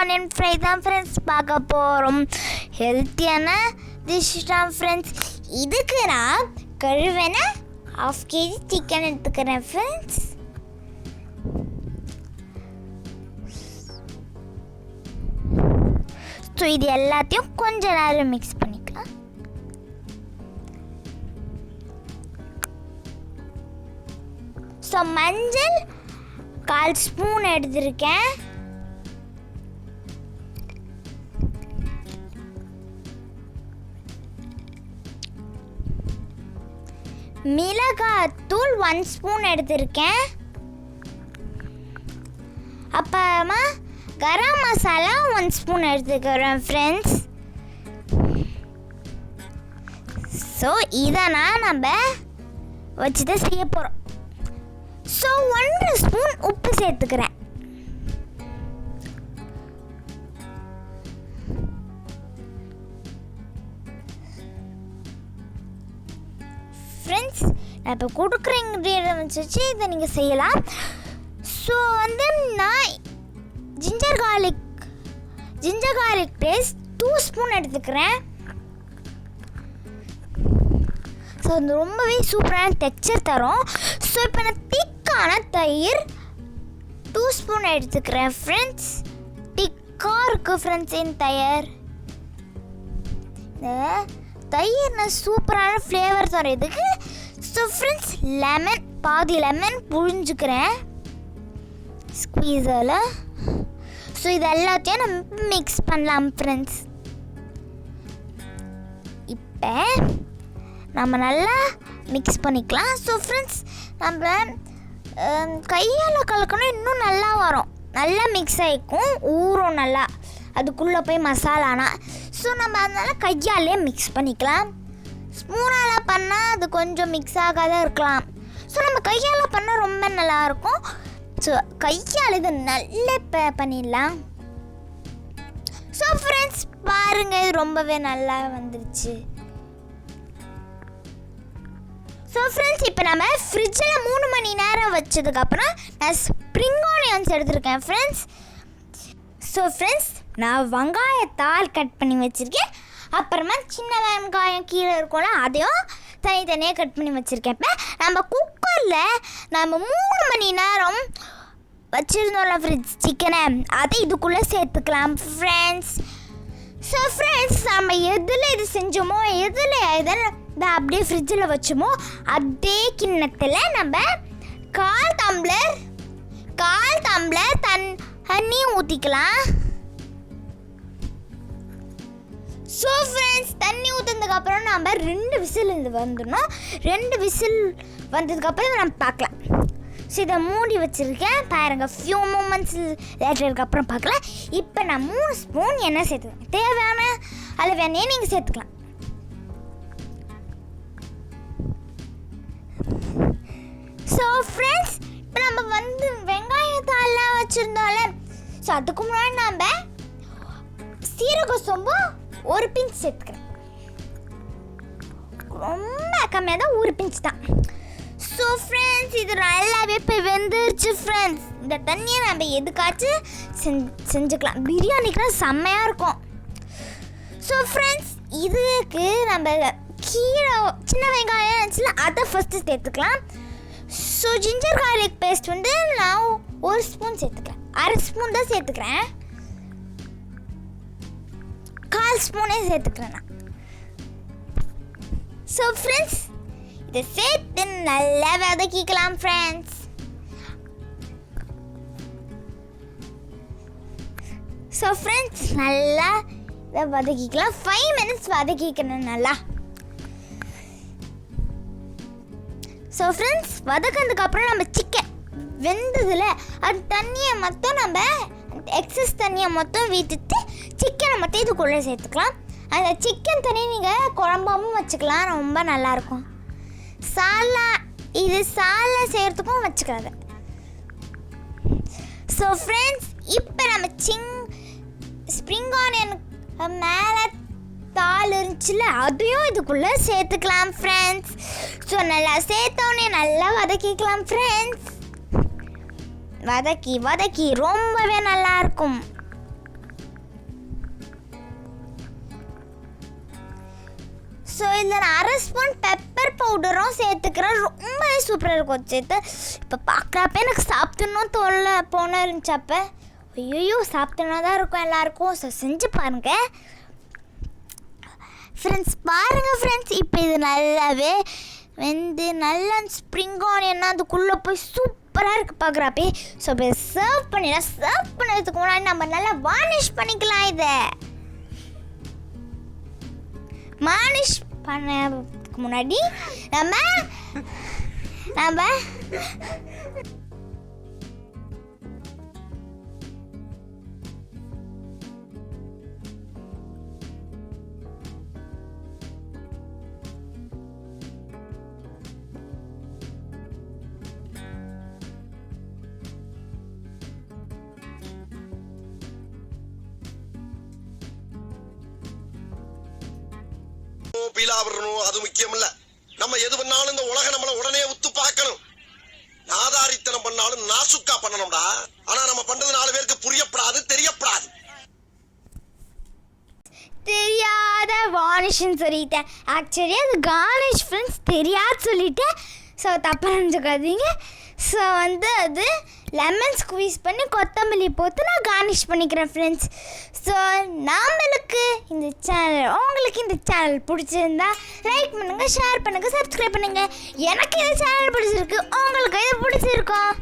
Onion fry தான் friends பார்க்க போகிறோம். ஹெல்த்தியான டிஷ் தான் ஃப்ரெண்ட்ஸ். இதுக்கு நான் கழுவின 1/2 kg சிக்கன் எடுத்துக்கிறேன் ஃப்ரெண்ட்ஸ். ஸோ இது எல்லாத்தையும் கொஞ்ச நேரம் மிக்ஸ் பண்ணிக்கலாம். ஸோ மஞ்சள் 1/4 ஸ்பூன் எடுத்திருக்கேன். மிளகாத்தூள் 1 ஸ்பூன் எடுத்திருக்கேன். அப்புறமா கரம் மசாலா 1 ஸ்பூன் எடுத்துக்கிறேன் ஃப்ரெண்ட்ஸ். ஸோ இதை நம்ம வச்சு தான் செய்ய போகிறோம். ஸோ 1 ஸ்பூன் உப்பு சேர்த்துக்கிறேன். ஃப்ரெண்ட்ஸ் நான் இப்போ கொடுக்குற இன்க்ரீடியன்ட்ஸ் வச்சு இதை நீங்கள் செய்யலாம். ஸோ நான் ஜிஞ்சர் கார்லிக் பேஸ்ட் 2 ஸ்பூன் எடுத்துக்கிறேன். ஸோ அது ரொம்பவே சூப்பரான டெக்ஸ்சர் தரும். ஸோ இப்போ நான் திக்கான தயிர் 2 ஸ்பூன் எடுத்துக்கிறேன் ஃப்ரெண்ட்ஸ். திக்காக இருக்குது ஃப்ரெண்ட்ஸ் இந்த தயிர். இந்த தயிர்னா சூப்பரான ஃப்ளேவர் தரும் இதுக்கு. ஸோ ஃப்ரெண்ட்ஸ் பாதி லெமன் புழிஞ்சுக்கிறேன் ஸ்குவீஸில். ஸோ இது எல்லாத்தையும் நம்ம மிக்ஸ் பண்ணலாம் ஃப்ரெண்ட்ஸ். இப்போ நம்ம நல்லா மிக்ஸ் பண்ணிக்கலாம். ஸோ ஃப்ரெண்ட்ஸ் நம்ம கையால் கலக்கணும், இன்னும் நல்லா வரும். நல்லா மிக்ஸ் ஆகிக்கும், ஊறும் நல்லா அதுக்குள்ளே போய் மசாலானா. ஸோ நம்ம அதனால் கையாலே மிக்ஸ் பண்ணிக்கலாம். ஸ்பூனால் பண்ணால் அது கொஞ்சம் மிக்ஸ் ஆகாத இருக்கலாம். ஸோ நம்ம கையால் பண்ணால் ரொம்ப நல்லாயிருக்கும். ஸோ கையால் இது நல்லா பண்ணிடலாம். ஸோ ஃப்ரெண்ட்ஸ் பாருங்கள், இது ரொம்பவே நல்லா வந்துருச்சு. ஸோ ஃப்ரெண்ட்ஸ் இப்போ நம்ம ஃப்ரிட்ஜில் 3 மணி நேரம் வச்சதுக்கப்புறம் நான் ஸ்ப்ரிங் ஆனியன்ஸ் எடுத்துருக்கேன் ஃப்ரெண்ட்ஸ். ஸோ ஃப்ரெண்ட்ஸ் நான் வெங்காயத்தால் கட் பண்ணி வச்சுருக்கேன். அப்புறமா சின்ன வெங்காயம் கீழே இருக்கும்ல அதையும் தனித்தனியாக கட் பண்ணி வச்சுருக்கேன். இப்போ நம்ம குக்கரில் நம்ம 3 மணி நேரம் வச்சுருந்தோம்ல ஃப்ரிட்ஜ் சிக்கனை, அதை இதுக்குள்ளே சேர்த்துக்கலாம் ஃப்ரெண்ட்ஸ். ஸோ ஃப்ரெண்ட்ஸ் நம்ம எதில் இது செஞ்சோமோ எதில் இதை அப்படியே ஃப்ரிட்ஜில் வச்சோமோ அதே கிண்ணத்தில் நம்ம 1/4 டம்ளர் தண்ணி ஊற்றிக்கலாம். ஸோ ஃப்ரெண்ட்ஸ் தண்ணி ஊற்றுனதுக்கப்புறம் நம்ம 2 விசில் இது வந்துடணும். 2 விசில் வந்ததுக்கப்புறம் நம்ம பார்க்கலாம். ஸோ இதை மூடி வச்சுருக்கேன் பாருங்கள். ஃபியூ மூமெண்ட்ஸ் லேட்டருக்கு அப்புறம் பார்க்கலாம். இப்போ நான் 3 ஸ்பூன் எண்ணெய் சேர்த்துக்கிறேன். தேவையான அளவு எண்ணெயை நீங்கள் சேர்த்துக்கலாம். ஸோ ஃப்ரெண்ட்ஸ் இப்போ நம்ம வெங்காயத்தாலாம் வச்சுருந்தோம்ல, ஸோ அதுக்கு முன்னாடி நம்ம சீரக சோம்பு 1 பிஞ்ச் சேர்த்துக்கிறேன். ரொம்ப கம்மியாக தான், 1 பிஞ்ச் தான். ஸோ ஃப்ரெண்ட்ஸ் இது நல்லாவே இப்போ வெந்துருச்சு ஃப்ரெண்ட்ஸ். இந்த தண்ணியை நம்ம எதுக்காச்சும் செஞ்சுக்கலாம். பிரியாணிக்கெலாம் செம்மையாக இருக்கும். ஸோ ஃப்ரெண்ட்ஸ் இதுக்கு நம்ம கீரை சின்ன வெங்காயம் இருந்துச்சுல அதை ஃபஸ்ட்டு சேர்த்துக்கலாம். ஸோ ஜிஞ்சர் கார்லிக் பேஸ்ட் நான் 1 ஸ்பூன் சேர்த்துக்கிறேன். 1/2 ஸ்பூன் தான் சேர்த்துக்கிறேன். 1/4 ஸ்பூனே சேர்த்துக்கிறேன் நான். ஸோ ஃப்ரெண்ட்ஸ் இதை சேர்த்து நல்லா வதக்கிக்கலாம் ஃப்ரெண்ட்ஸ். ஸோ ஃப்ரெண்ட்ஸ் நல்லா இதை வதக்கிக்கலாம். 5 மினிட்ஸ் வதக்கிக்கணும் நல்லா. ஸோ ஃப்ரெண்ட்ஸ் வதக்கினதுக்கப்புறம் நம்ம சிக்கன் வெந்ததில் அது தண்ணியை மொத்தம் நம்ம எக்ஸஸ் தண்ணியை மொத்தம் விட்டுட்டு சிக்கனை மட்டும் இதுக்குள்ளே சேர்த்துக்கலாம். அந்த சிக்கன் தண்ணி நீங்கள் குழம்பாவும் வச்சுக்கலாம், ரொம்ப நல்லாயிருக்கும். சாலா செய்கிறதுக்கும் வச்சுக்காது. ஸோ ஃப்ரெண்ட்ஸ் இப்போ நம்ம ஸ்ப்ரிங் ஆனியன் மேலே தாள் இருந்துச்சுல அதையும் இதுக்குள்ளே சேர்த்துக்கலாம் ஃப்ரெண்ட்ஸ். ஸோ நல்லா சேர்த்தோடனே நல்லா வதக்கிக்கலாம் ஃப்ரெண்ட்ஸ். வதக்கி ரொம்பவே நல்லாயிருக்கும். ஸோ இதில் நான் அரை ஸ்பூன் பெப்பர் பவுடரும் சேர்த்துக்கிறேன். ரொம்பவே சூப்பராக இருக்கும் சேர்த்து. இப்போ பார்க்குறப்ப எனக்கு சாப்பிட்ணும் தோல்ல போன இருந்துச்சு. அப்போ ஐயோ சாப்பிட்டனா தான் இருக்கும் எல்லாருக்கும். ஸோ செஞ்சு பாருங்கள் ஃப்ரெண்ட்ஸ். பாருங்கள் ஃப்ரெண்ட்ஸ், இப்போ இது நல்லாவே வெந்து நல்லா ஸ்ப்ரிங் ஆனியன்னா அதுக்குள்ளே போய் சூப்பராக இருக்குது பார்க்குறப்பே. ஸோ இப்போ சர்வ் பண்ணிடலாம். சர்வ் பண்ணுறதுக்கு முன்னாடி நம்ம நல்லா வார்னிஷ் பண்ணிக்கலாம். இதை வார்னிஷ் பண்ணதுக்கு முன்னாடி நம்ம அது முக்கியம் இல்ல. நம்ம எது பண்ணாலும் இந்த உலகம் நம்மள உடனே உத்து பார்க்கணும். நாதாரித்தனம் பண்ணாலும் நாசுக்கா பண்ணணும்டா. ஆனா நம்ம பண்றது 4 பேருக்கு புரியப்படாது, தெரியப்படாது. தெரியாத வார்னிஷ்னு சொல்லிட்டேன். ஆக்சுவலி அது கார்னிஷ் ஃப்ரெண்ட்ஸ், தெரியாது சொல்லிட்டேன். ஸோ தப்பாக நினச்சிக்காதீங்க. ஸோ அது லெமன் ஸ்குவீஸ் பண்ணி கொத்தமல்லி போட்டு நான் கார்னிஷ் பண்ணிக்கிறேன் ஃப்ரெண்ட்ஸ். ஸோ நம்மளுக்கு இந்த சேனல், உங்களுக்கு இந்த சேனல் பிடிச்சிருந்தா லைக் பண்ணுங்கள், ஷேர் பண்ணுங்கள், சப்ஸ்கிரைப் பண்ணுங்கள். எனக்கு இந்த சேனல் பிடிச்சிருக்கு, உங்களுக்கு இது பிடிச்சிருக்கோம்.